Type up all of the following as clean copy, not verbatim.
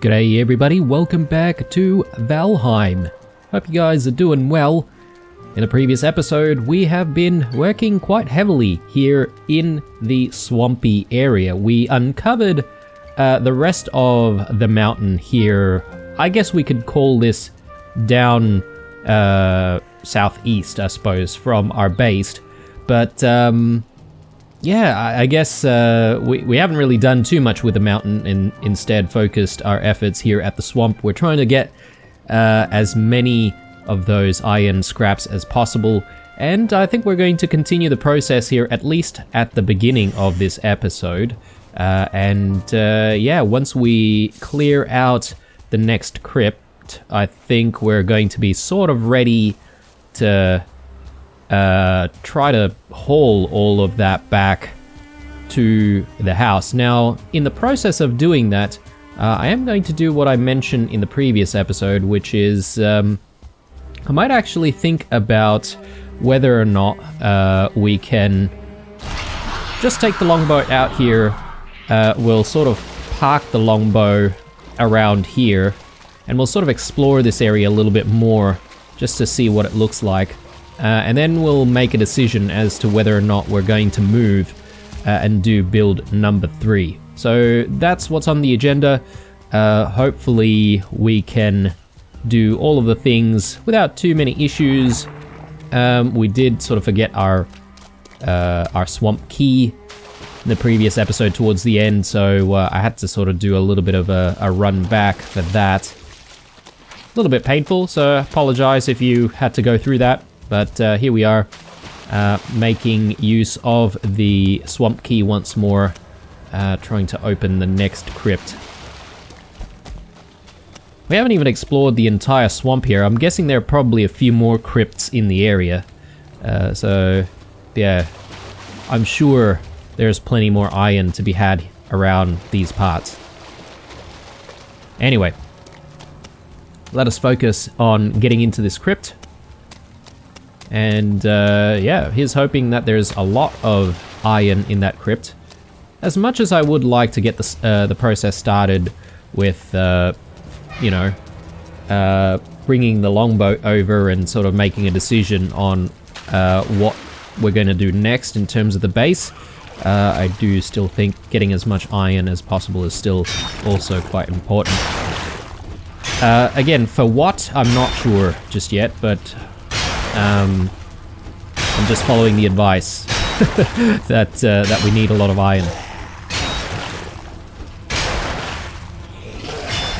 G'day everybody, welcome back to Valheim. Hope you guys are doing well. In the previous episode, we have been working quite heavily here in the swampy area. We uncovered the rest of the mountain here. I guess we could call this down southeast, I suppose, from our base. But yeah, I guess we haven't really done too much with the mountain and instead focused our efforts here at the swamp. We're trying to get as many of those iron scraps as possible, and I think we're going to continue the process here at least at the beginning of this episode. Yeah, once we clear out the next crypt, I think we're going to be sort of ready to try to haul all of that back to the house. Now, in the process of doing that, I am going to do what I mentioned in the previous episode, which is I might actually think about whether or not we can just take the longbow out here. We'll sort of park the longbow around here, and we'll sort of explore this area a little bit more just to see what it looks like. And then we'll make a decision as to whether or not we're going to move and do build number 3. So that's what's on the agenda. Hopefully we can do all of the things without too many issues. We did sort of forget our swamp key in the previous episode towards the end, so I had to sort of do a little bit of a run back for that. A little bit painful, so I apologize if you had to go through that. But here we are, making use of the swamp key once more, trying to open the next crypt. We haven't even explored the entire swamp here. I'm guessing there are probably a few more crypts in the area. So, yeah, I'm sure there's plenty more iron to be had around these parts. Anyway, let us focus on getting into this crypt. And yeah, here's hoping that there's a lot of iron in that crypt. As much as I would like to get the process started with, you know, bringing the longboat over and sort of making a decision on what we're going to do next in terms of the base, I do still think getting as much iron as possible is still also quite important. Again, for what, I'm not sure just yet, but I'm just following the advice that we need a lot of iron.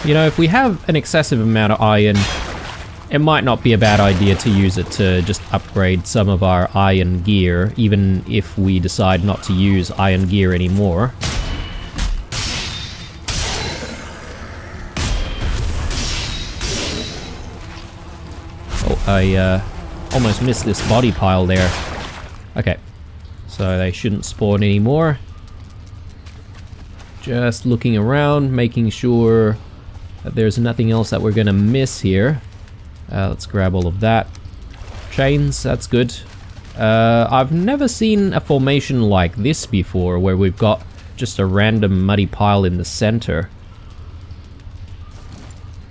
You know, if we have an excessive amount of iron, it might not be a bad idea to use it to just upgrade some of our iron gear, even if we decide not to use iron gear anymore. Oh, I almost missed this body pile there. Okay, so they shouldn't spawn anymore. Just looking around, making sure that there's nothing else that we're gonna miss here. Let's grab all of that. Chains, that's good. I've never seen a formation like this before, where we've got just a random muddy pile in the center.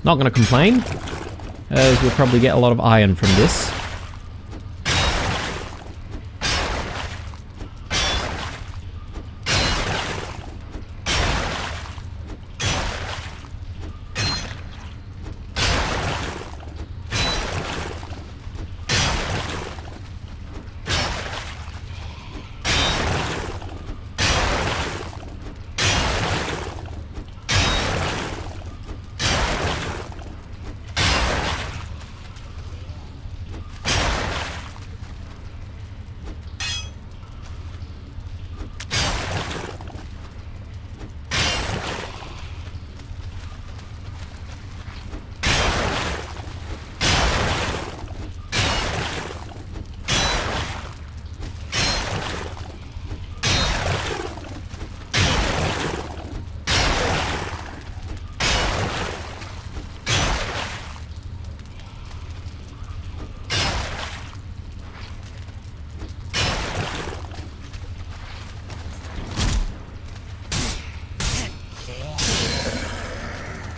Not gonna complain, as we'll probably get a lot of iron from this.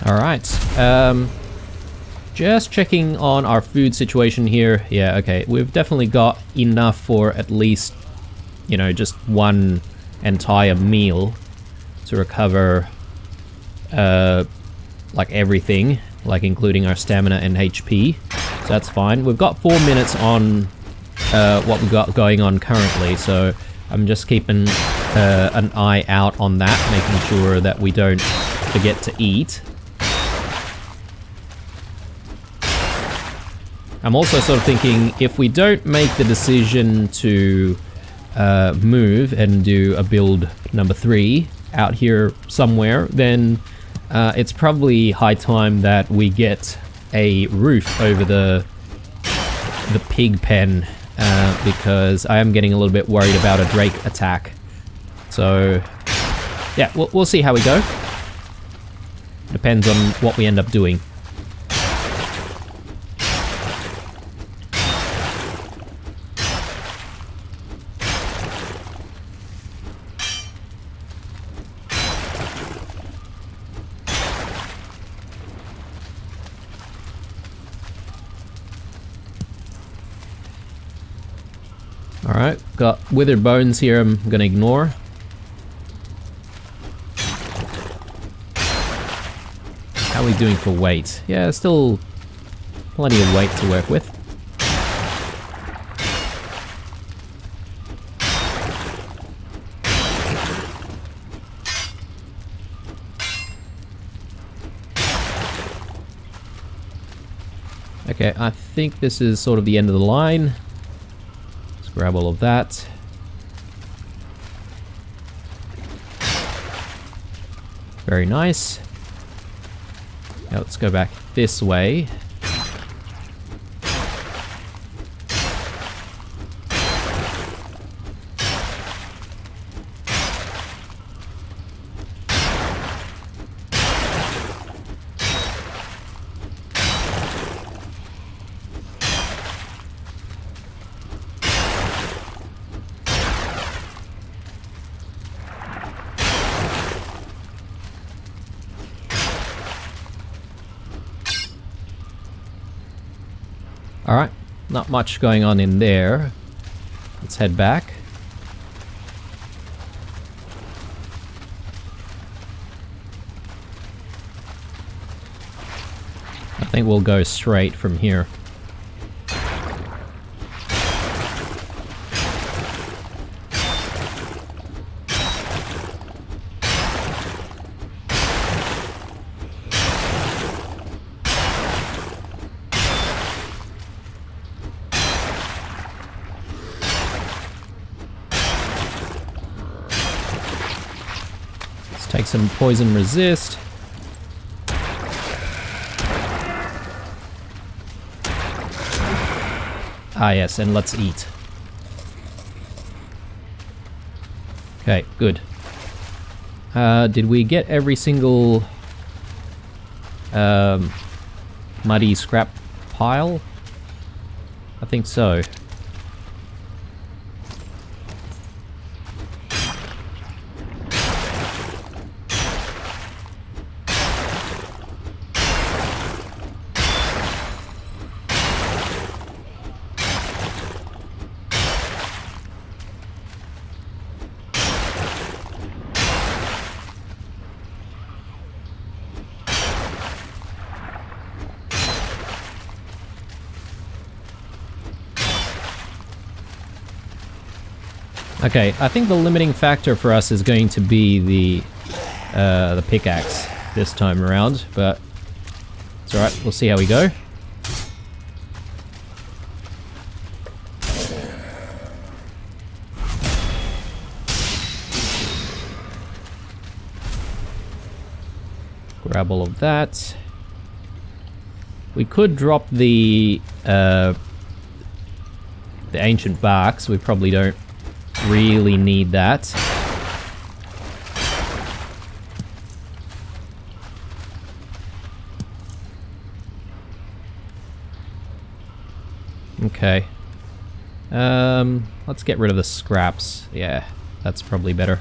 Alright, just checking on our food situation here. Yeah, okay, we've definitely got enough for at least, you know, just one entire meal to recover, like everything, like including our stamina and HP. So that's fine. We've got 4 minutes on what we've got going on currently, so I'm just keeping an eye out on that, making sure that we don't forget to eat. I'm also sort of thinking, if we don't make the decision to move and do a build number 3 out here somewhere, then it's probably high time that we get a roof over the pig pen, because I am getting a little bit worried about a drake attack. So yeah, we'll see how we go. Depends on what we end up doing. Alright, got withered bones here I'm gonna ignore. How are we doing for weight? Yeah, still plenty of weight to work with. Okay, I think this is sort of the end of the line. Grab all of that. Very nice. Now let's go back this way. Alright, not much going on in there. Let's head back. I think we'll go straight from here. Take some poison resist. Ah yes, and let's eat. Okay, good. Did we get every single muddy scrap pile? I think so. Okay, I think the limiting factor for us is going to be the pickaxe this time around, but it's alright, we'll see how we go. Grab all of that. We could drop the ancient barks. We probably don't really need that. Okay. Let's get rid of the scraps. Yeah, that's probably better.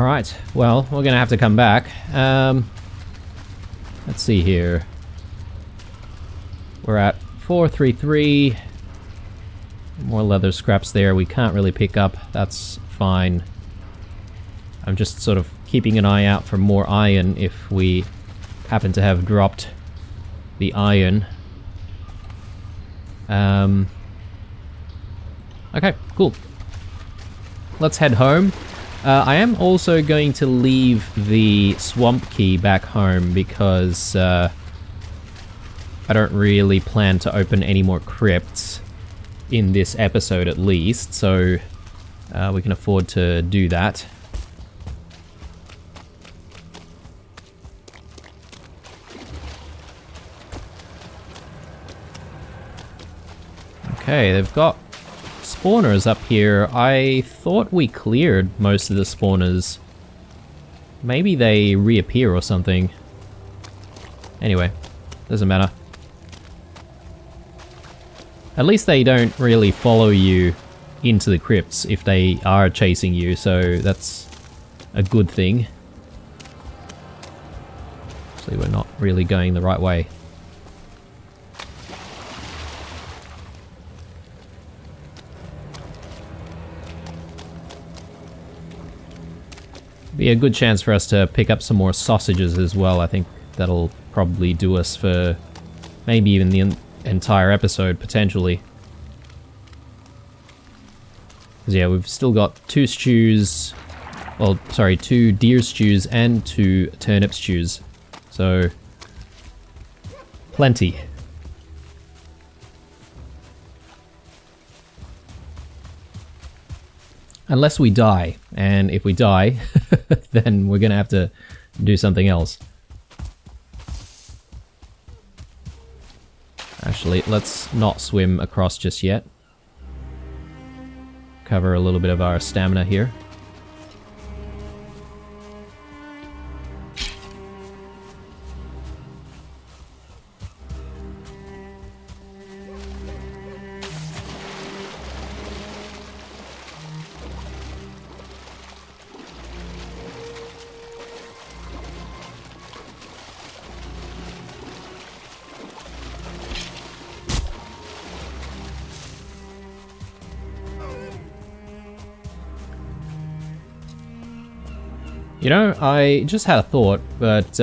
Alright, well, we're gonna have to come back. Let's see here. We're at 433. More leather scraps there we can't really pick up. That's fine. I'm just sort of keeping an eye out for more iron if we happen to have dropped the iron. Okay, cool. Let's head home. I am also going to leave the swamp key back home because I don't really plan to open any more crypts in this episode at least, so we can afford to do that. Okay, they've got spawners up here. I thought we cleared most of the spawners. Maybe they reappear or something. Anyway, doesn't matter. At least they don't really follow you into the crypts if they are chasing you, so that's a good thing. Actually, we're not really going the right way. Be a good chance for us to pick up some more sausages as well. I think that'll probably do us for maybe even the entire episode, potentially. Because yeah, we've still got 2 stews, well, sorry, 2 deer stews and 2 turnip stews. So, plenty. Unless we die, and if we die, then we're gonna have to do something else. Actually, let's not swim across just yet. Cover a little bit of our stamina here. You know, I just had a thought, but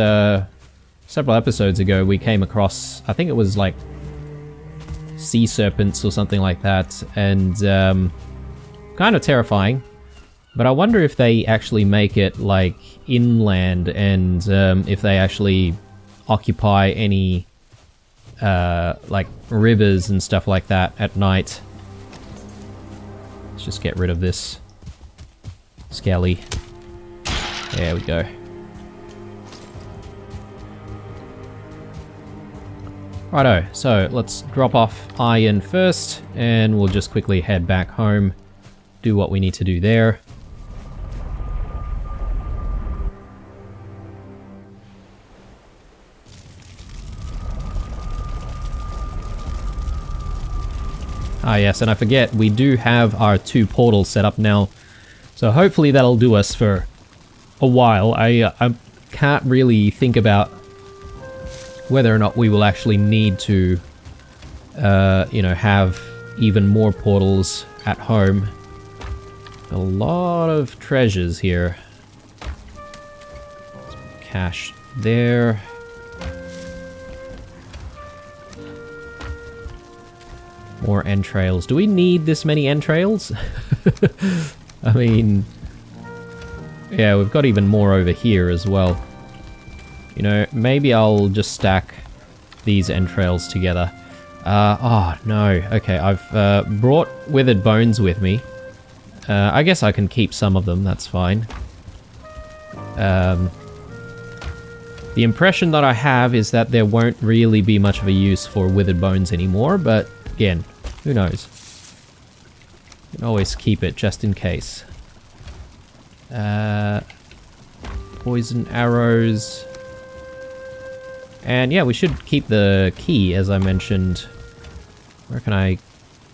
several episodes ago we came across, I think it was like sea serpents or something like that, and kind of terrifying. But I wonder if they actually make it like inland, and if they actually occupy any like rivers and stuff like that at night. Let's just get rid of this skelly. There we go. Righto, so let's drop off iron first, and we'll just quickly head back home, do what we need to do there. Ah yes, and I forget, we do have our 2 portals set up now, so hopefully that'll do us for a while. I can't really think about whether or not we will actually need to, you know, have even more portals at home. A lot of treasures here. Cash there. More entrails. Do we need this many entrails? I mean... yeah, we've got even more over here as well. You know, maybe I'll just stack these entrails together. Oh, no. Okay, I've brought withered bones with me. I guess I can keep some of them, that's fine. The impression that I have is that there won't really be much of a use for withered bones anymore, but again, who knows? You can always keep it just in case. Poison arrows. And yeah, we should keep the key, as I mentioned. Where can I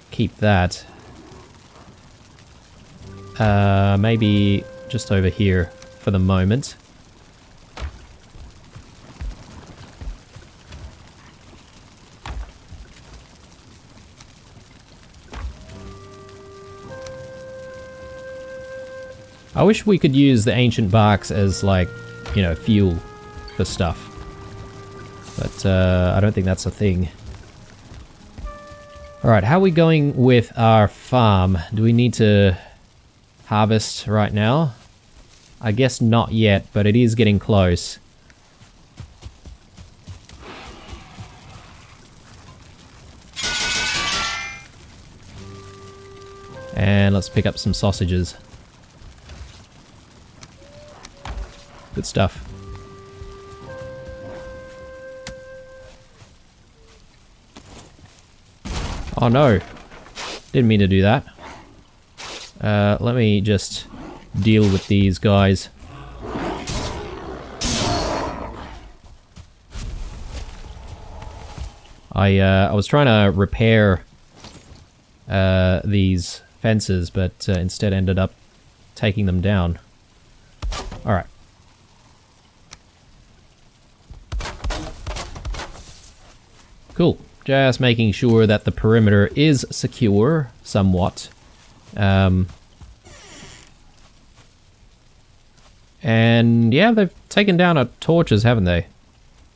keep that? Maybe just over here. for the moment. I wish we could use the ancient barks as, like, you know, fuel for stuff. But I don't think that's a thing. Alright, how are we going with our farm? Do we need to harvest right now? I guess not yet, but it is getting close. And let's pick up some sausages. Good stuff. Oh no, didn't mean to do that. Let me just deal with these guys. I was trying to repair these fences, but instead ended up taking them down. Alright. Cool. Just making sure that the perimeter is secure, somewhat. And yeah, they've taken down our torches, haven't they?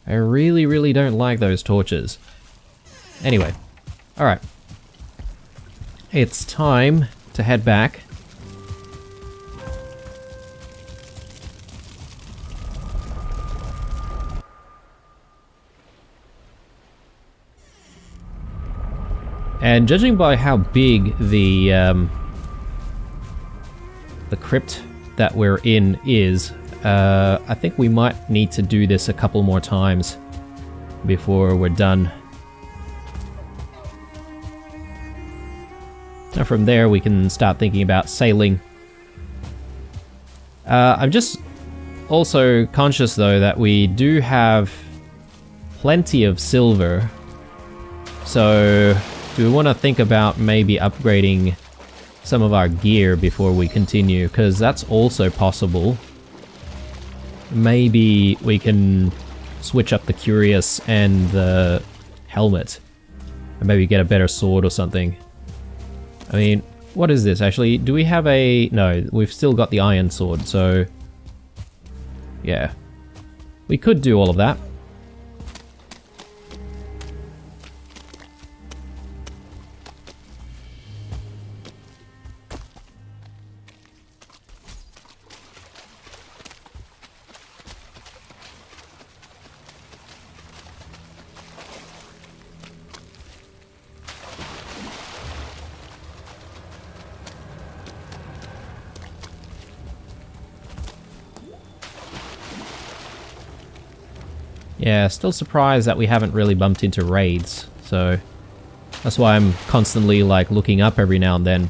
I really, really don't like those torches. Anyway, alright. It's time to head back. And judging by how big the crypt that we're in is, I think we might need to do this a couple more times before we're done. Now from there we can start thinking about sailing. I'm just also conscious though that we do have plenty of silver, so do we want to think about maybe upgrading some of our gear before we continue? Because that's also possible. Maybe we can switch up the Curious and the helmet. And maybe get a better sword or something. I mean, what is this actually? Do we have a... No, we've still got the iron sword, so... Yeah. We could do all of that. Yeah, still surprised that we haven't really bumped into raids, so that's why I'm constantly like looking up every now and then.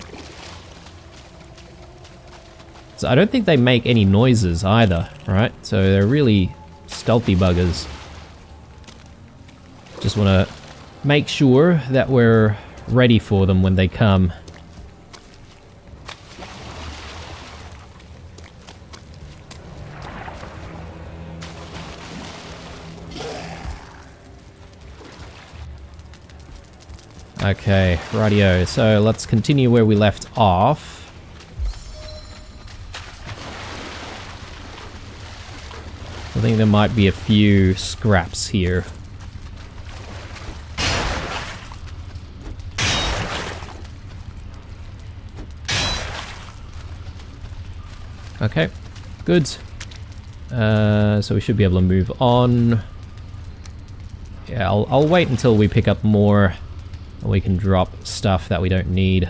So I don't think they make any noises either, right? So they're really stealthy buggers. Just want to make sure that we're ready for them when they come. Okay, rightio. So let's continue where we left off. I think there might be a few scraps here. Okay, good. So we should be able to move on. Yeah, I'll wait until we pick up more. And we can drop stuff that we don't need.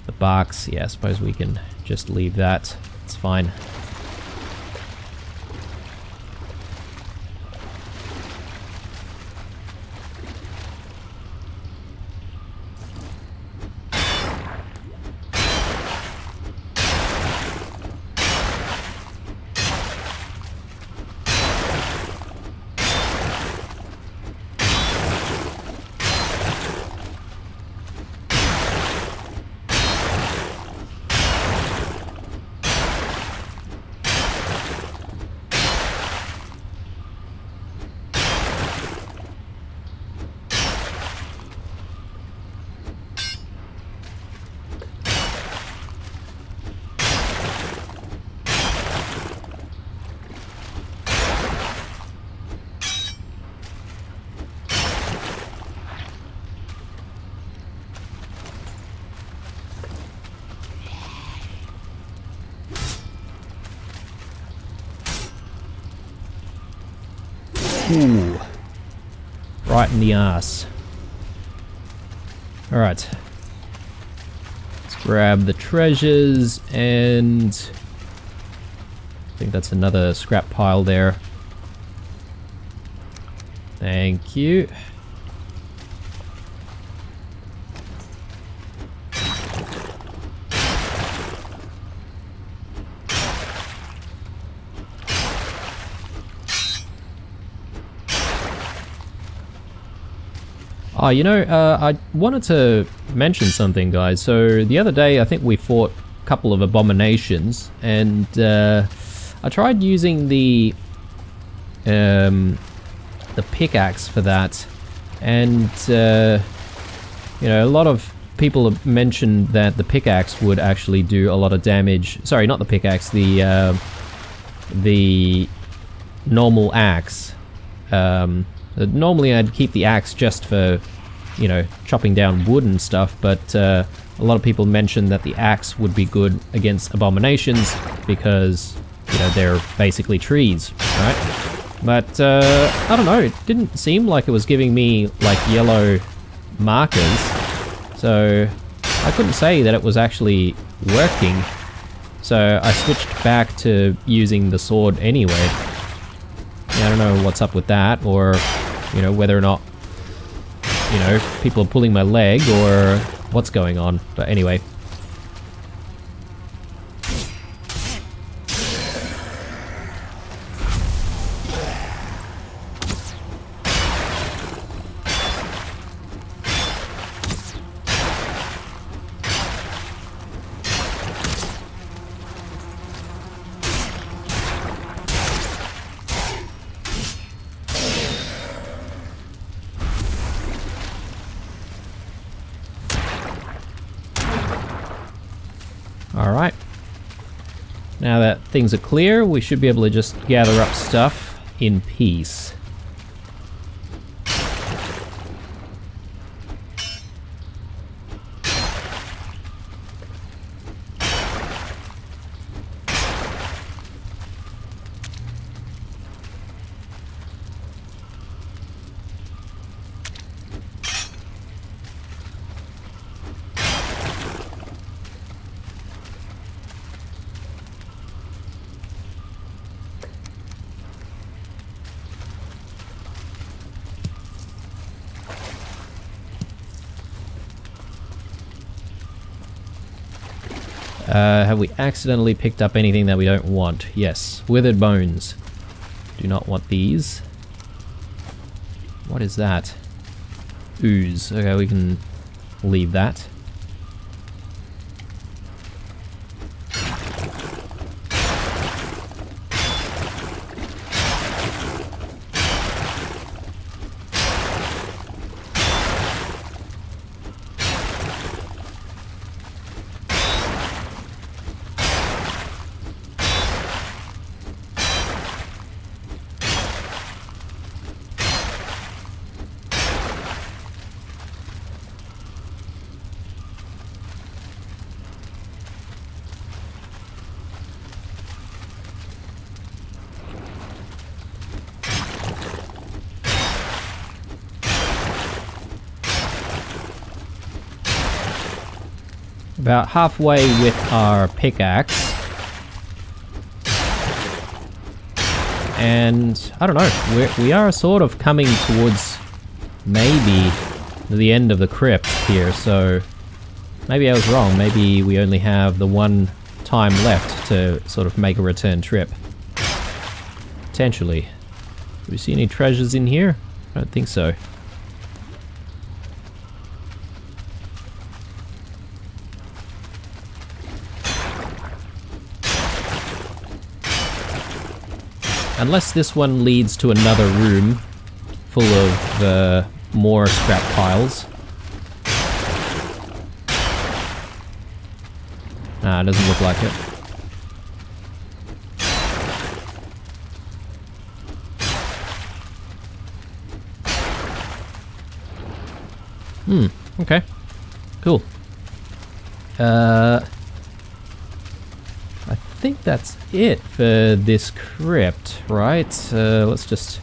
The barks, yeah, I suppose we can just leave that. It's fine. Ooh. Right in the ass. Alright. Let's grab the treasures and... I think that's another scrap pile there. Thank you. Oh, you know, I wanted to mention something, guys. So the other day, I think we fought a couple of abominations, and I tried using the pickaxe for that, and you know, a lot of people have mentioned that the pickaxe would actually do a lot of damage. Sorry, not the pickaxe, the normal axe. Normally I'd keep the axe just for, you know, chopping down wood and stuff, but a lot of people mentioned that the axe would be good against abominations because, you know, they're basically trees, right? But I don't know, it didn't seem like it was giving me like yellow markers, so I couldn't say that it was actually working. So I switched back to using the sword anyway. I don't know what's up with that, or, you know, whether or not, you know, people are pulling my leg, or what's going on. But anyway. Alright, now that things are clear, we should be able to just gather up stuff in peace. Have we accidentally picked up anything that we don't want? Yes. Withered bones. Do not want these. What is that? Ooze. Okay, we can leave that. About halfway with our pickaxe. And I don't know, we are sort of coming towards maybe the end of the crypt here, so maybe I was wrong. Maybe we only have the one time left to sort of make a return trip. Potentially. Do we see any treasures in here? I don't think so. Unless this one leads to another room full of more scrap piles. Nah, it doesn't look like it. Okay. Cool. I think that's it for this crypt, right? Let's just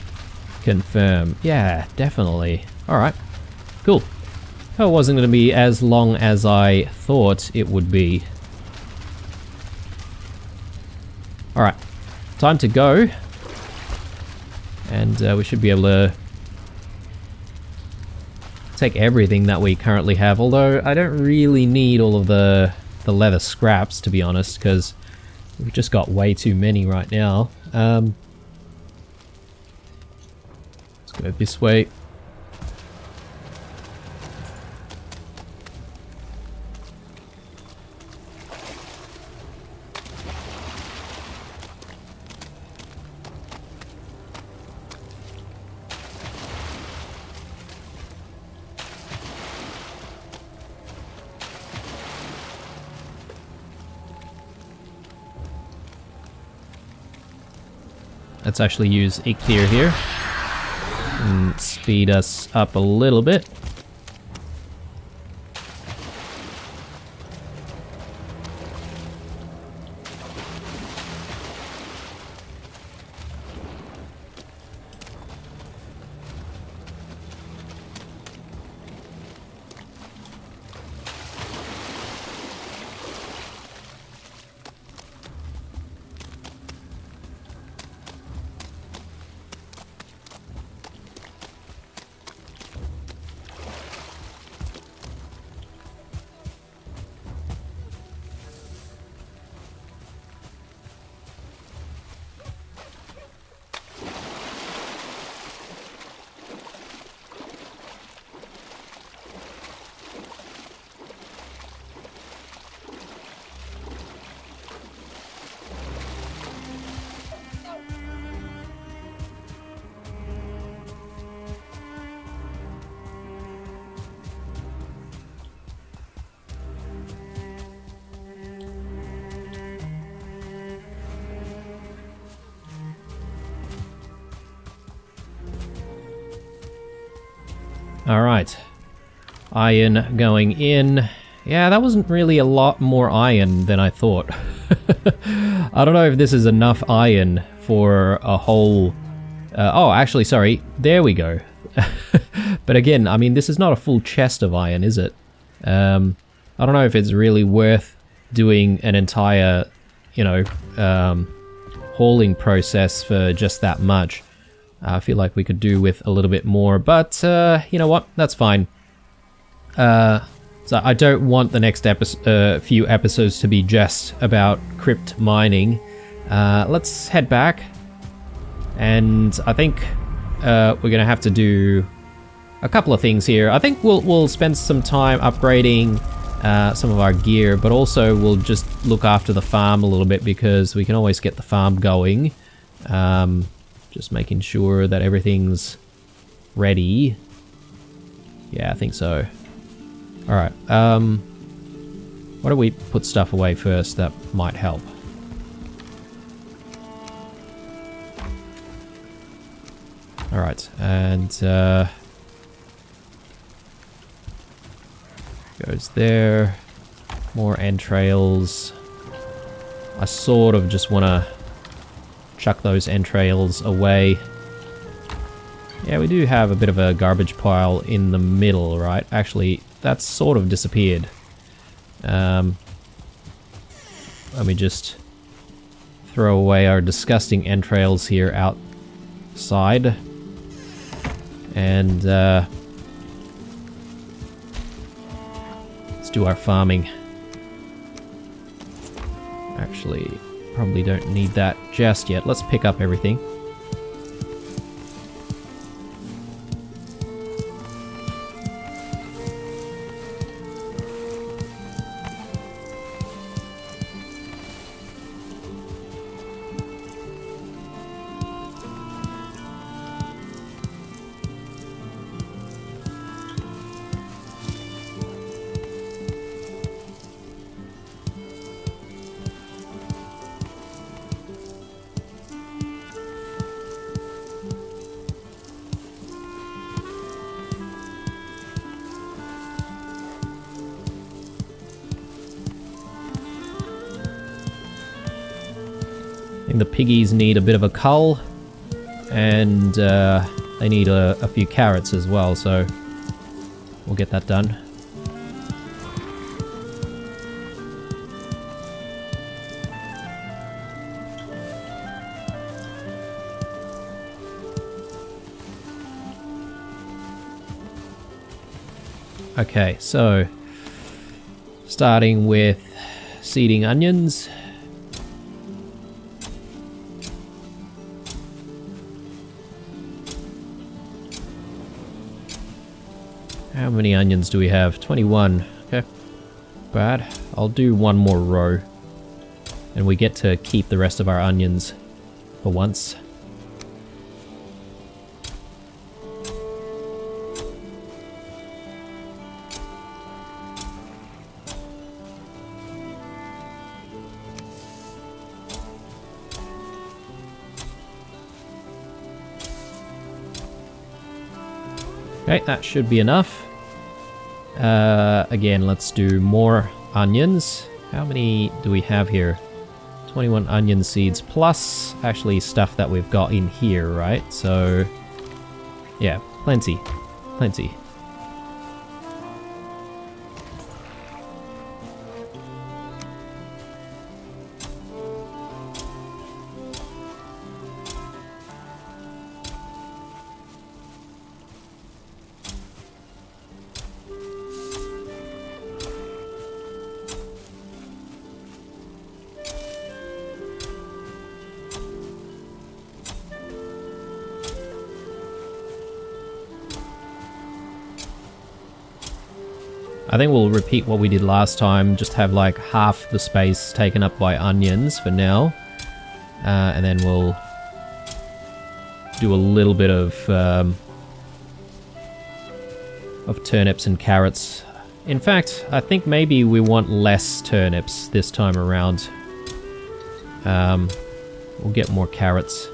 Confirm. Yeah, definitely. Alright. Cool. It wasn't going to be as long as I thought it would be. Alright. Time to go. And we should be able to take everything that we currently have. Although, I don't really need all of the leather scraps, to be honest, because we've just got way too many right now. Let's go this way. Let's actually use Ichthir here and speed us up a little bit. Alright. Iron going in. Yeah, that wasn't really a lot more iron than I thought. I don't know if this is enough iron for a whole... oh, actually, sorry. There we go. But again, I mean, this is not a full chest of iron, is it? I don't know if it's really worth doing an entire, you know, hauling process for just that much. I feel like we could do with a little bit more, but you know what? That's fine. So I don't want the next few episodes to be just about crypt mining. Let's head back, and I think we're gonna have to do a couple of things here. I think we'll spend some time upgrading some of our gear, but also we'll just look after the farm a little bit, because we can always get the farm going. Just making sure that everything's ready. Yeah, I think so. Alright, why don't we put stuff away first that might help? Alright, and goes there. More entrails. I sort of just want to chuck those entrails away. Yeah, we do have a bit of a garbage pile in the middle, right? Actually, that's sort of disappeared. Let me just throw away our disgusting entrails here outside. And let's do our farming. Actually, probably don't need that just yet. Let's pick up everything. I think the piggies need a bit of a cull, and they need a few carrots as well, so we'll get that done. Okay, so starting with seeding onions. How many onions do we have? 21. Okay. Bad. I'll do one more row. And we get to keep the rest of our onions for once. Okay, that should be enough. Again, let's do more onions. How many do we have here? 21 onion seeds plus actually stuff that we've got in here, right? So, yeah, plenty. Plenty. I think we'll repeat what we did last time, just have like half the space taken up by onions for now. And then we'll do a little bit of turnips and carrots. In fact, I think maybe we want less turnips this time around. We'll get more carrots.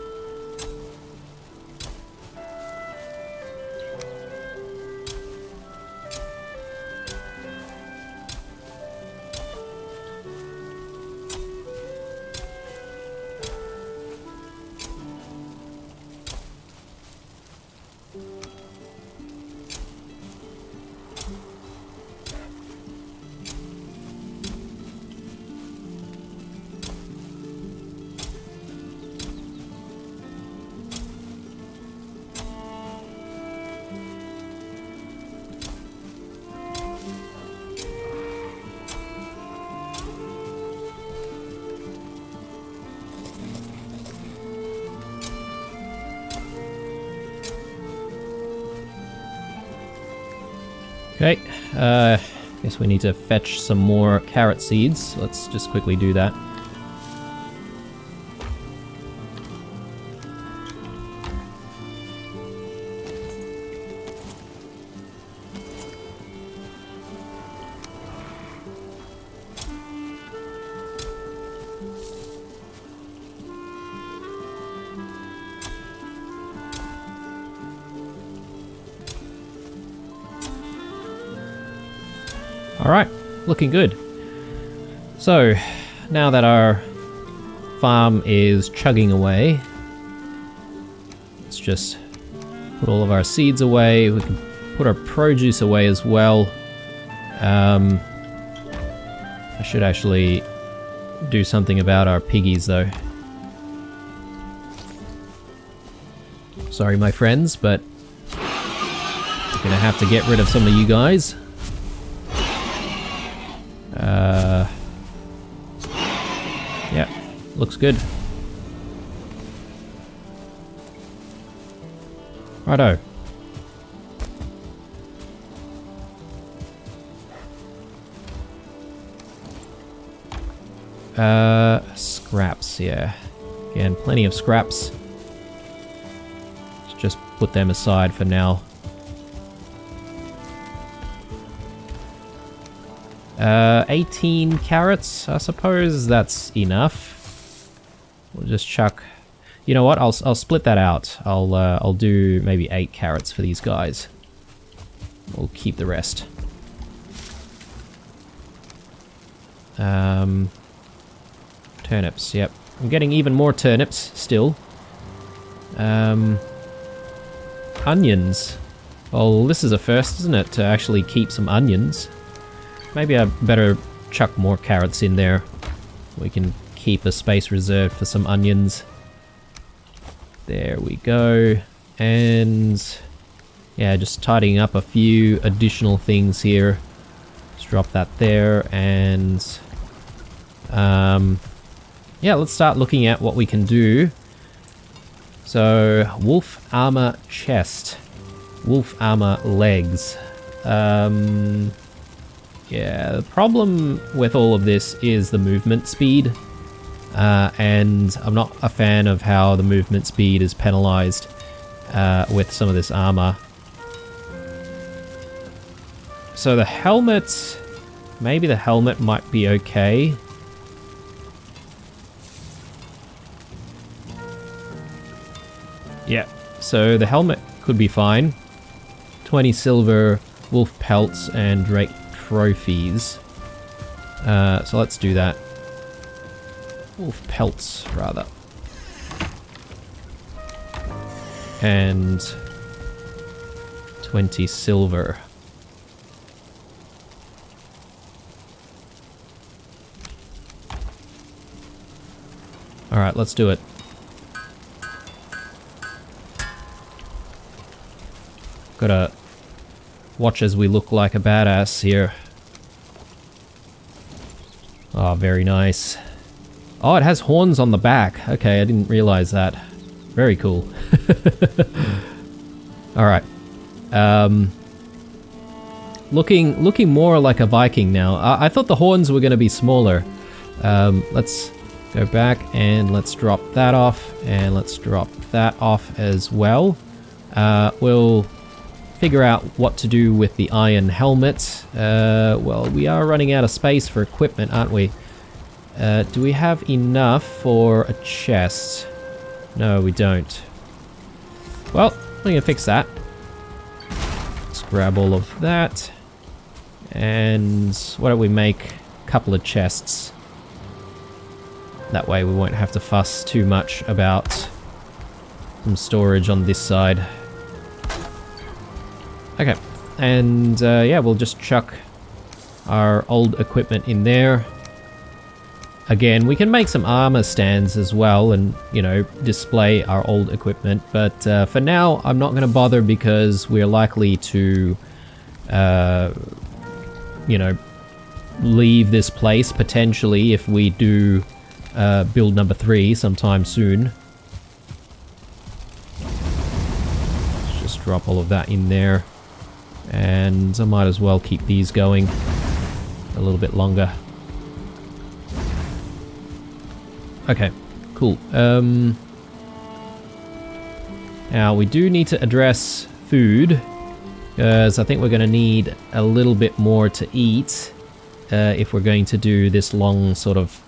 Okay, guess we need to fetch some more carrot seeds. Let's just quickly do that. Alright, looking good. So, now that our farm is chugging away, let's just put all of our seeds away. We can put our produce away as well. I should actually do something about our piggies though. Sorry my friends, but I'm gonna have to get rid of some of you guys. Yeah, looks good. Righto. Scraps, yeah. Again, plenty of scraps. Let's just put them aside for now. 18 carrots, I suppose that's enough. We'll just chuck... You know what, I'll split that out. I'll do maybe 8 carrots for these guys. We'll keep the rest. Turnips, yep. I'm getting even more turnips still. onions. Well, this is a first, isn't it, to actually keep some onions. Maybe I better chuck more carrots in there. We can keep a space reserved for some onions. There we go. And yeah, just tidying up a few additional things here. Let's drop that there, and yeah, let's start looking at what we can do. So, wolf armor chest. Wolf armor legs. Yeah, the problem with all of this is the movement speed. And I'm not a fan of how the movement speed is penalized with some of this armor. So the helmet, maybe the helmet might be okay. Yeah, so the helmet could be fine. 20 silver, wolf pelts, and drake trophies. So let's do that. Wolf pelts, rather. And 20 silver. Alright, let's do it. Gotta watch as we look like a badass here. Oh, very nice. Oh, it has horns on the back. Okay, I didn't realize that. Very cool. Alright. Looking more like a Viking now. I thought the horns were going to be smaller. Let's go back and let's drop that off. And let's drop that off as well. We'll figure out what to do with the iron helmet. Well, we are running out of space for equipment, aren't we? Do we have enough for a chest? No, we don't. Well, we're gonna fix that. Let's grab all of that. And why don't we make a couple of chests? That way we won't have to fuss too much about some storage on this side. Okay, and yeah, we'll just chuck our old equipment in there. Again, we can make some armor stands as well and, you know, display our old equipment. But for now, I'm not going to bother because we're likely to, you know, leave this place potentially if we do build number 3 sometime soon. Let's just drop all of that in there. And I might as well keep these going a little bit longer. Okay, cool. Now we do need to address food, because I think we're going to need a little bit more to eat if we're going to do this long sort of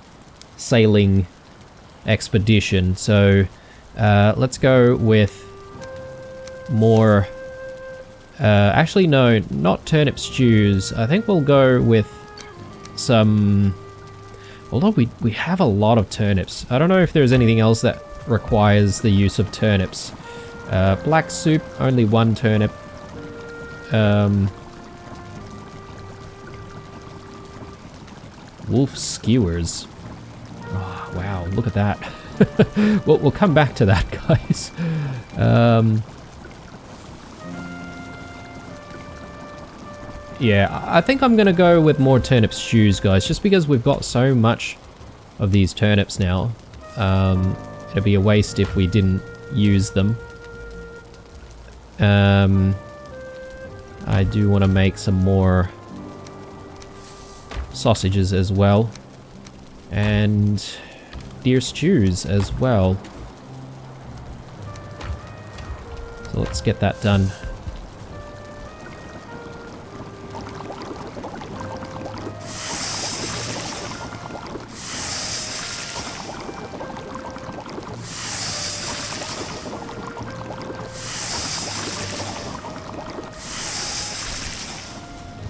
sailing expedition. So let's go with more... actually no, not turnip stews. I think we'll go with some... Although we have a lot of turnips. I don't know if there's anything else that requires the use of turnips. Black soup, only 1 turnip. Wolf skewers. Oh, wow, look at that. We'll come back to that, guys. Yeah, I think I'm going to go with more turnip stews, guys, just because we've got so much of these turnips now. It'd be a waste if we didn't use them. I do want to make some more sausages as well. And deer stews as well. So let's get that done.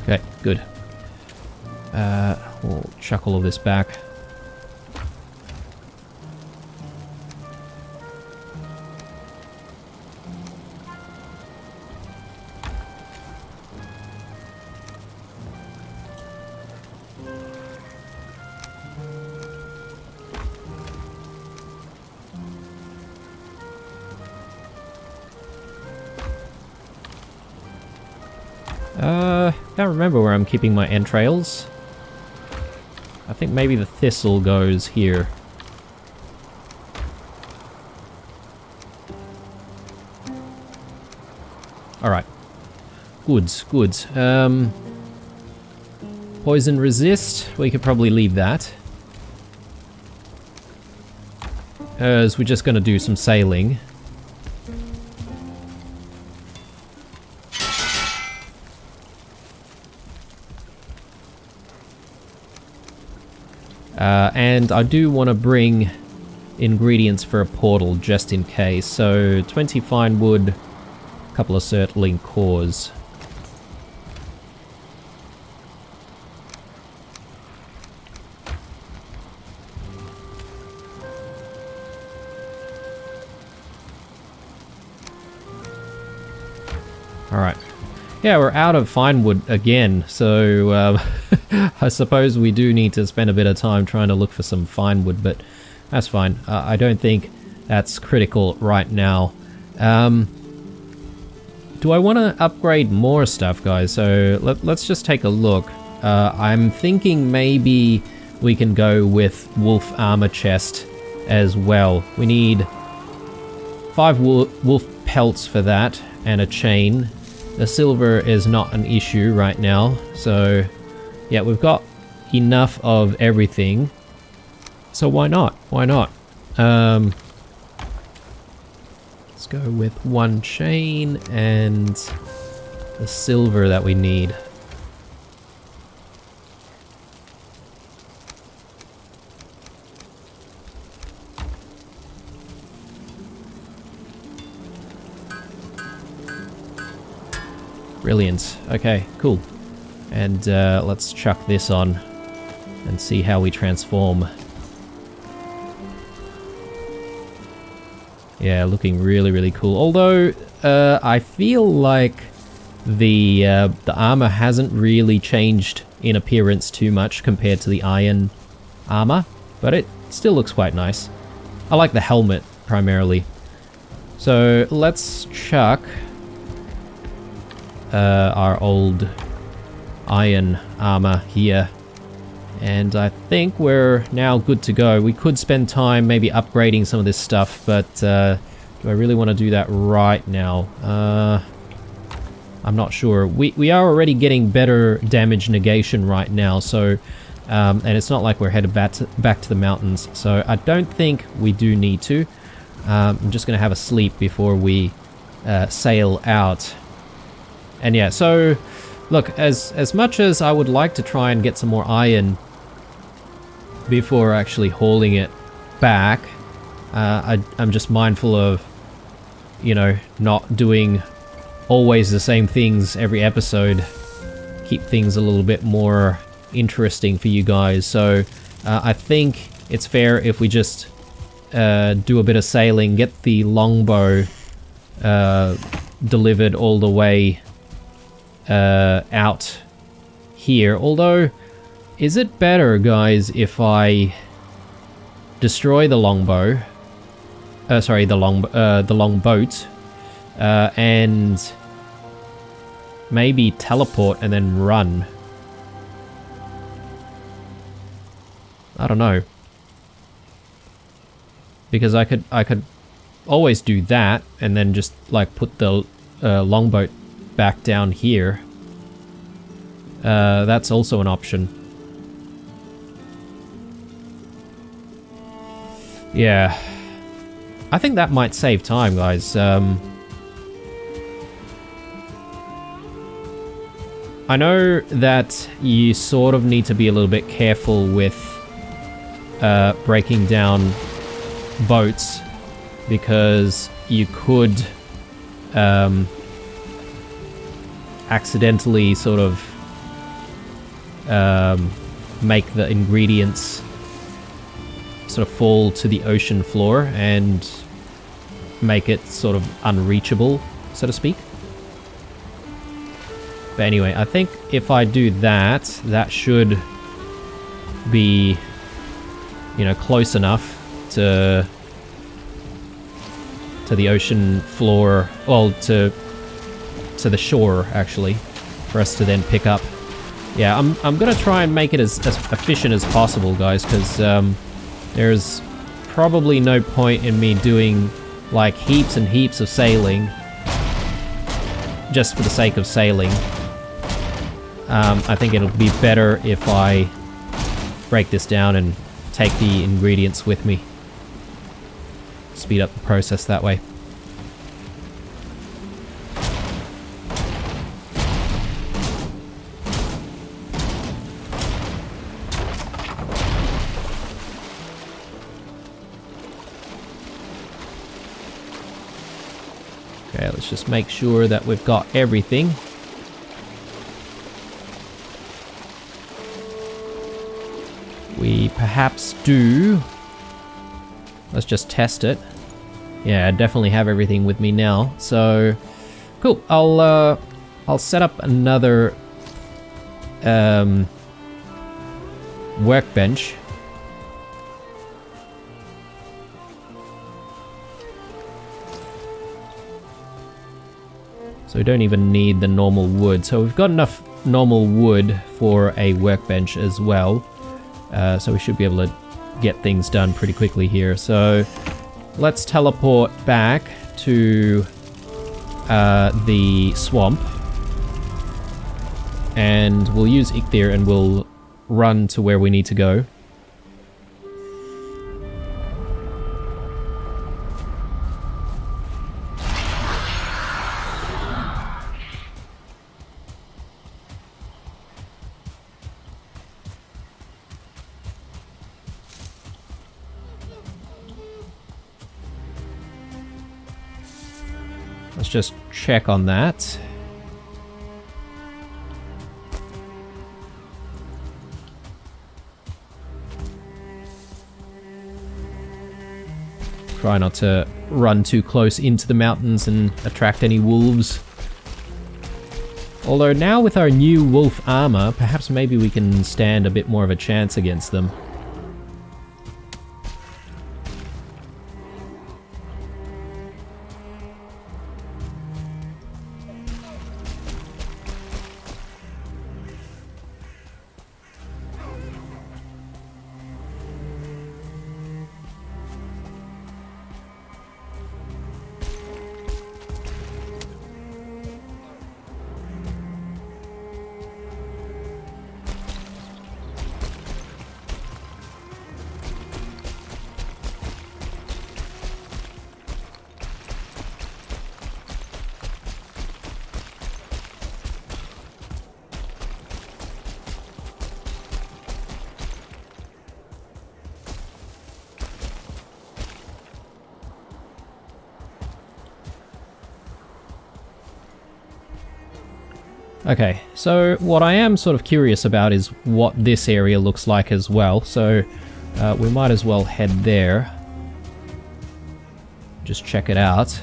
Okay, good. We'll chuck all of this back. Can't remember where I'm keeping my entrails. I think maybe the thistle goes here. Alright. Goods, goods. Poison resist, we could probably leave that. As we're just gonna do some sailing. And I do want to bring ingredients for a portal just in case. So 20 fine wood, a couple of surtling cores. Alright. Yeah, we're out of fine wood again, so I suppose we do need to spend a bit of time trying to look for some fine wood, but that's fine. I don't think that's critical right now. Do I want to upgrade more stuff, guys? So let's just take a look. I'm thinking maybe we can go with wolf armor chest as well. We need 5 wolf pelts for that and a chain. The silver is not an issue right now, so yeah, we've got enough of everything. So why not? Why not? Let's go with 1 chain and the silver that we need. Brilliant. Okay, cool. And let's chuck this on and see how we transform. Yeah, looking really, really cool. Although, I feel like the armor hasn't really changed in appearance too much compared to the iron armor, but it still looks quite nice. I like the helmet, primarily. So, let's chuck our old iron armor here. And I think we're now good to go. We could spend time maybe upgrading some of this stuff, but do I really want to do that right now? I'm not sure. We are already getting better damage negation right now, so and it's not like we're headed back to the mountains, so I don't think we do need to. I'm just going to have a sleep before we sail out. And yeah, so look, as much as I would like to try and get some more iron before actually hauling it back, I'm just mindful of, you know, not doing always the same things every episode. Keep things a little bit more interesting for you guys. So I think it's fair if we just do a bit of sailing, get the longbow delivered all the way out here. Although, is it better, guys, if I destroy the longbow? Sorry, the longboat, and maybe teleport and then run? I don't know, because I could always do that and then just like put the longboat back down here. That's also an option. Yeah, I think that might save time, guys. I know that you sort of need to be a little bit careful with breaking down boats, because you could accidentally sort of make the ingredients sort of fall to the ocean floor and make it sort of unreachable, so to speak. But anyway, I think if I do that, that should be, you know, close enough to the ocean floor, well, to the shore, actually. for us to then pick up. Yeah, I'm gonna try and make it as efficient as possible, guys, because there's probably no point in me doing like heaps and heaps of sailing just for the sake of sailing. I think it'll be better if I break this down and take the ingredients with me. Speed up the process that way. Okay, let's just make sure that we've got everything. We perhaps do. Let's just test it. Yeah, I definitely have everything with me now. So, cool. I'll set up another workbench. So we don't even need the normal wood. So we've got enough normal wood for a workbench as well. So we should be able to get things done pretty quickly here. So let's teleport back to the swamp. And we'll use Ichthir and we'll run to where we need to go. Let's just check on that. Try not to run too close into the mountains and attract any wolves. Although now with our new wolf armor, perhaps maybe we can stand a bit more of a chance against them. Okay, so what I am sort of curious about is what this area looks like as well, so we might as well head there. Just check it out.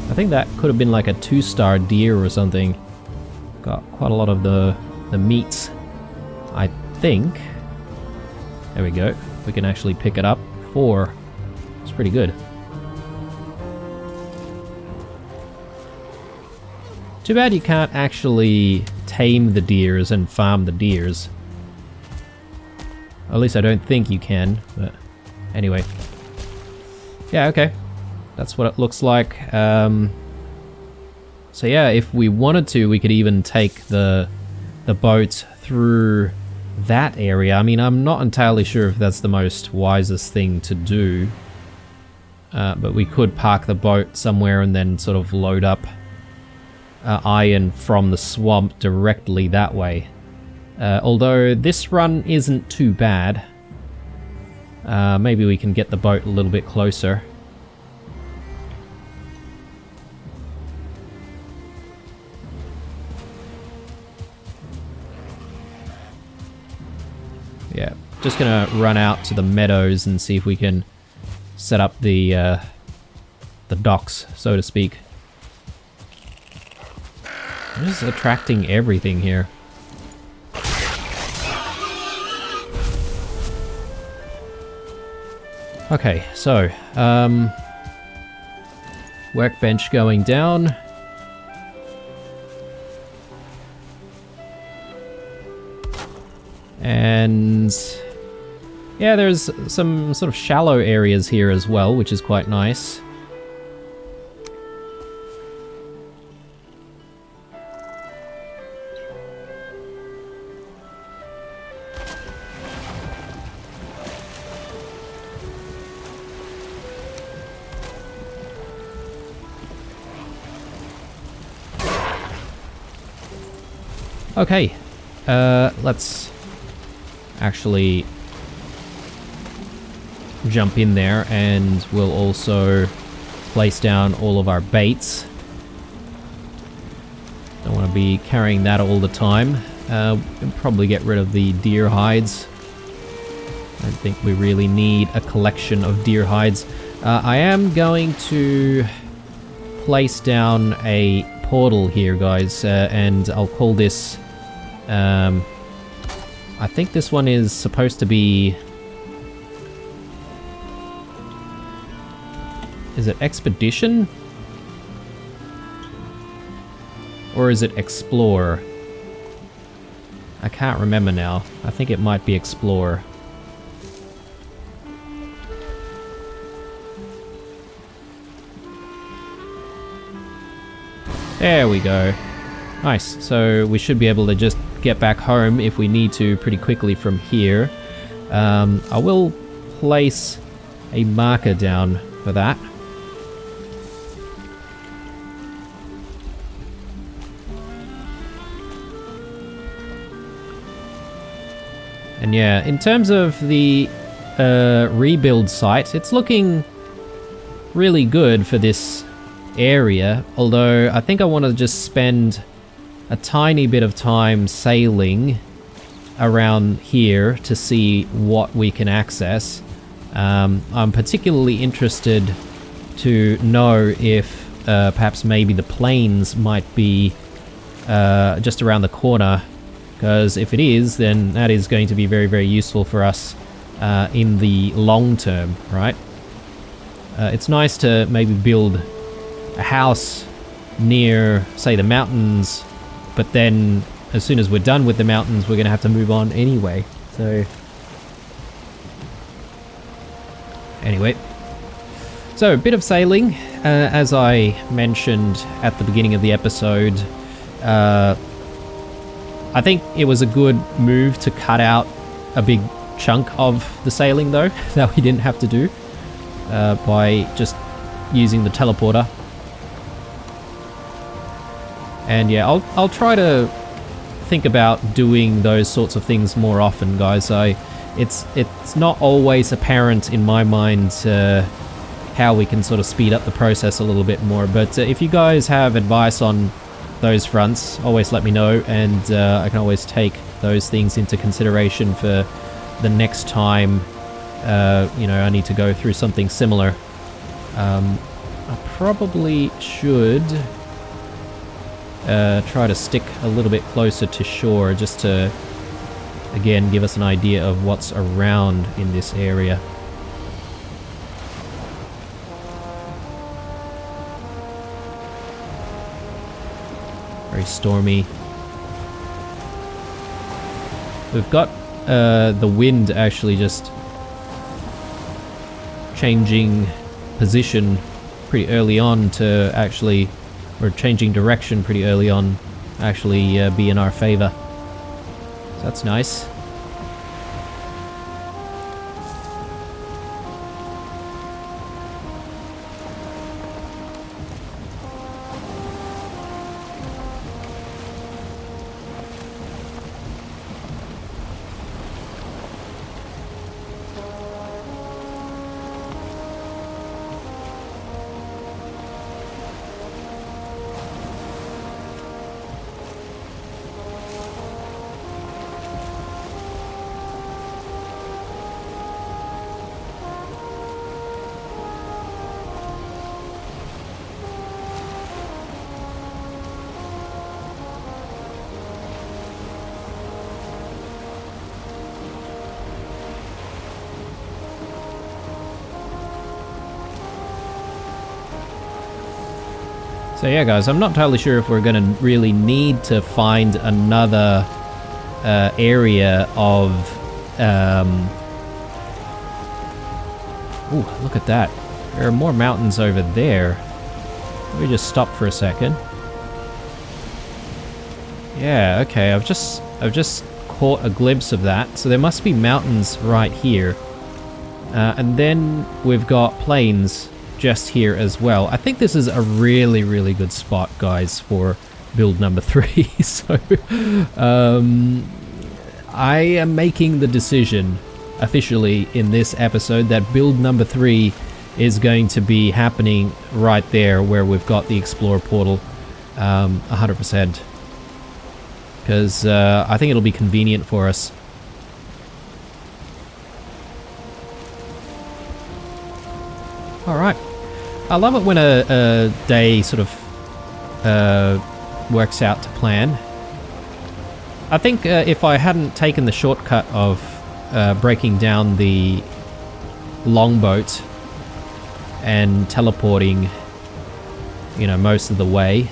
I think that could have been like a 2-star deer or something. Got quite a lot of the meats, I think. There we go. We can actually pick it up. 4. It's pretty good. Too bad you can't actually tame the deers and farm the deers. At least I don't think you can, but anyway. Yeah, okay. That's what it looks like. So yeah, if we wanted to, we could even take the boat through that area. I mean, I'm not entirely sure if that's the most wisest thing to do. But we could park the boat somewhere and then sort of load up iron from the swamp directly that way. Although this run isn't too bad. Maybe we can get the boat a little bit closer. Yeah, just gonna run out to the meadows and see if we can set up the the docks, so to speak. I'm just attracting everything here. Okay, so, workbench going down. And yeah, there's some sort of shallow areas here as well, which is quite nice. Okay, let's actually jump in there, and we'll also place down all of our baits. Don't want to be carrying that all the time. We'll probably get rid of the deer hides. I don't think we really need a collection of deer hides. I am going to place down a portal here, guys, and I'll call this I think this one is supposed to be... Is it Expedition? Or is it Explorer? I can't remember now. I think it might be Explorer. There we go. Nice. So we should be able to just get back home if we need to pretty quickly from here. I will place a marker down for that. And yeah, in terms of the rebuild site, it's looking really good for this area, although I think I want to just spend a tiny bit of time sailing around here to see what we can access. I'm particularly interested to know if perhaps maybe the plains might be just around the corner, because if it is, then that is going to be very, very useful for us in the long term, right? It's nice to maybe build a house near, say, the mountains, but then as soon as we're done with the mountains, we're going to have to move on anyway. So anyway, so a bit of sailing. As I mentioned at the beginning of the episode, I think it was a good move to cut out a big chunk of the sailing, though, that we didn't have to do by just using the teleporter. And yeah, I'll try to think about doing those sorts of things more often, guys. It's not always apparent in my mind how we can sort of speed up the process a little bit more. But if you guys have advice on those fronts, always let me know, and I can always take those things into consideration for the next time you know, I need to go through something similar. I probably should try to stick a little bit closer to shore, just to again give us an idea of what's around in this area. Very stormy. We've got the wind actually just changing position pretty early on to actually, or changing direction pretty early on, actually be in our favor. So that's nice. So yeah, guys, I'm not entirely sure if we're going to really need to find another area of... Ooh, look at that. There are more mountains over there. Let me just stop for a second. Yeah, okay, I've just caught a glimpse of that. So there must be mountains right here. And then we've got plains just here as well. I think this is a really, really good spot, guys, for build number 3. So, I am making the decision officially in this episode that build number 3 is going to be happening right there where we've got the Explorer portal, 100%. Because I think it'll be convenient for us. Alright. I love it when a day sort of works out to plan. I think if I hadn't taken the shortcut of breaking down the longboat and teleporting, you know, most of the way,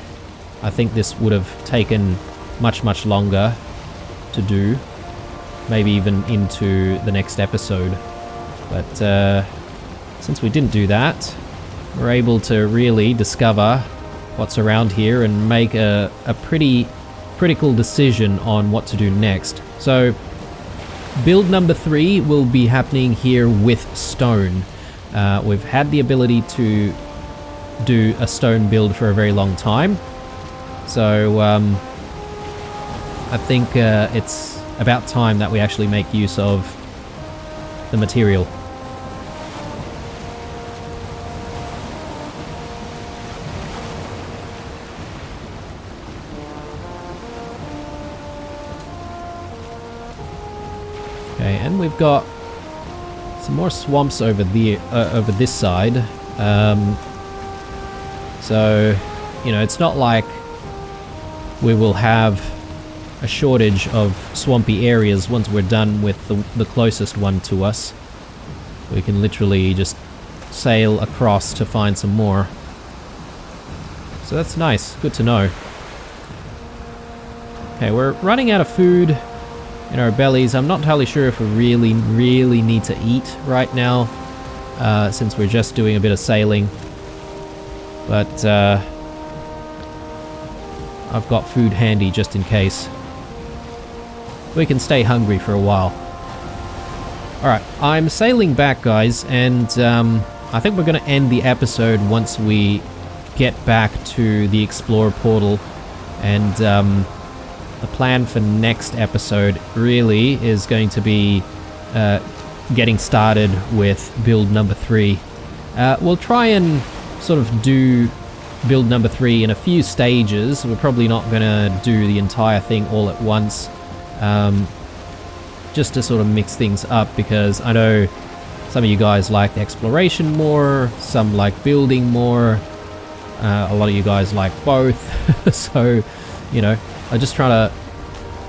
I think this would have taken much longer to do. Maybe even into the next episode. But since we didn't do that, we're able to really discover what's around here and make a pretty critical decision on what to do next. So build number 3 will be happening here with stone. We've had the ability to do a stone build for a very long time. So I think it's about time that we actually make use of the material. Okay, and we've got some more swamps over the over this side. So, you know, it's not like we will have a shortage of swampy areas once we're done with the closest one to us. We can literally just sail across to find some more. So that's nice, good to know. Okay, we're running out of food in our bellies. I'm not entirely sure if we really need to eat right now, since we're just doing a bit of sailing. But I've got food handy just in case. We can stay hungry for a while. Alright, I'm sailing back, guys, and I think we're going to end the episode once we get back to the Explorer portal. And the plan for next episode really is going to be getting started with build number 3. We'll try and sort of do build number 3 in a few stages. We're probably not going to do the entire thing all at once, just to sort of mix things up, because I know some of you guys like the exploration more, some like building more, a lot of you guys like both. So, you know, I just try to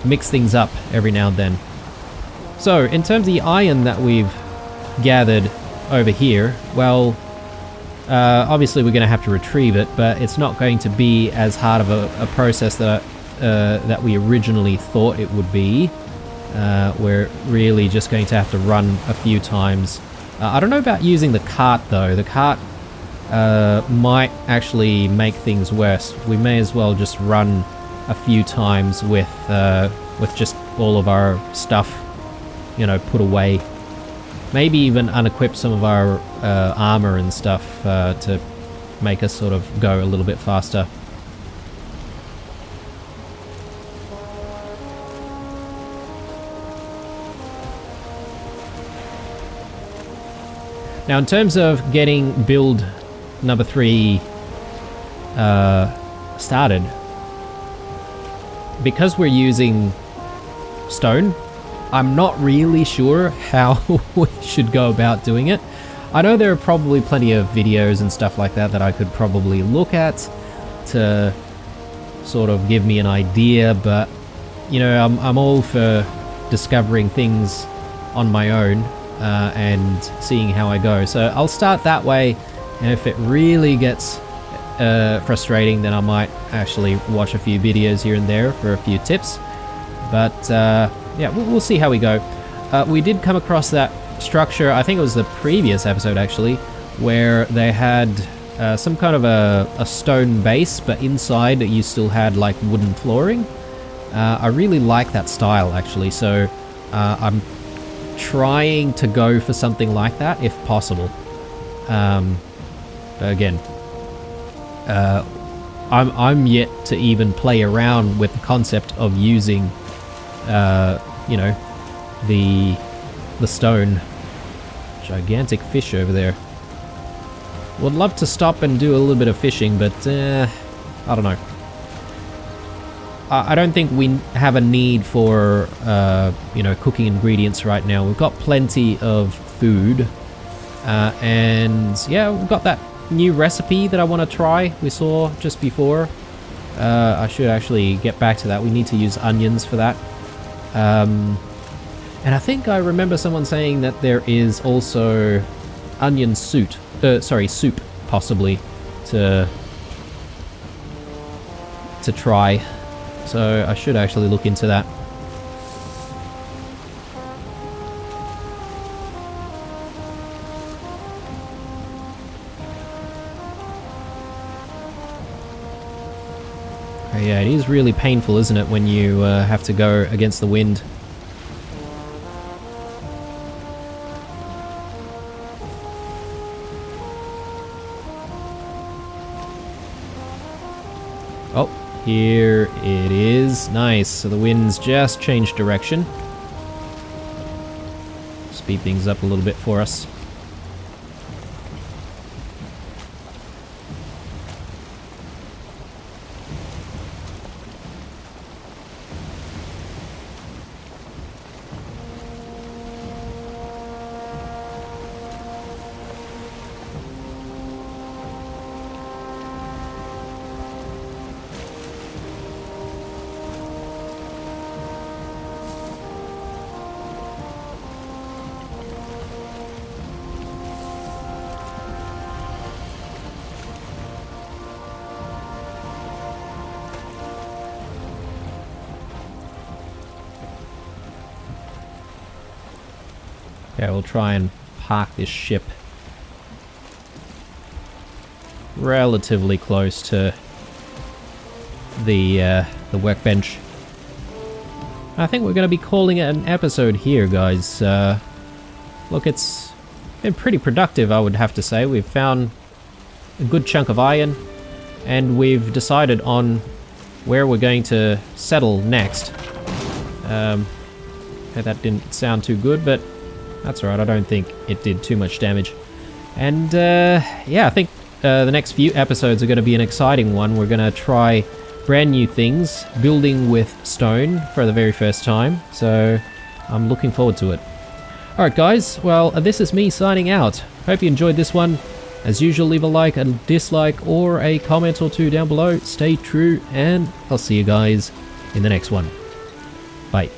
mix things up every now and then. So, in terms of the iron that we've gathered over here, well, obviously we're going to have to retrieve it, but it's not going to be as hard of a process that we originally thought it would be. We're really just going to have to run a few times. I don't know about using the cart though. The cart might actually make things worse. We may as well just run a few times with just all of our stuff, you know, put away. Maybe even unequip some of our armor and stuff to make us sort of go a little bit faster. Now, in terms of getting build number 3 started, because we're using stone, I'm not really sure how we should go about doing it. I know there are probably plenty of videos and stuff like that I could probably look at to sort of give me an idea, but you know, I'm all for discovering things on my own and seeing how I go. So I'll start that way, and if it really gets frustrating, then I might actually watch a few videos here and there for a few tips. But yeah, we'll see how we go. We did come across that structure, I think it was the previous episode actually, where they had some kind of a stone base, but inside you still had like wooden flooring. I really like that style actually, so I'm trying to go for something like that if possible. But again, I'm yet to even play around with the concept of using, you know, the stone. Gigantic fish over there. Would love to stop and do a little bit of fishing, but I don't know. I don't think we have a need for, you know, cooking ingredients right now. We've got plenty of food. And yeah, we've got that new recipe that I want to try. We saw just before. I should actually get back to that. We need to use onions for that. And I think I remember someone saying that there is also onion soup, soup possibly to try. So I should actually look into that. Yeah, it is really painful, isn't it, when you have to go against the wind. Oh, here it is. Nice. So the wind's just changed direction. Speed things up a little bit for us. Okay, we'll try and park this ship relatively close to the workbench. I think we're going to be calling it an episode here, guys. Look, it's been pretty productive, I would have to say. We've found a good chunk of iron, and we've decided on where we're going to settle next. Okay, that didn't sound too good, but that's alright. I don't think it did too much damage. And yeah, I think the next few episodes are going to be an exciting one. We're going to try brand new things, building with stone for the very first time. So I'm looking forward to it. Alright guys, well this is me signing out. Hope you enjoyed this one. As usual, leave a like, a dislike, or a comment or two down below. Stay true, and I'll see you guys in the next one. Bye.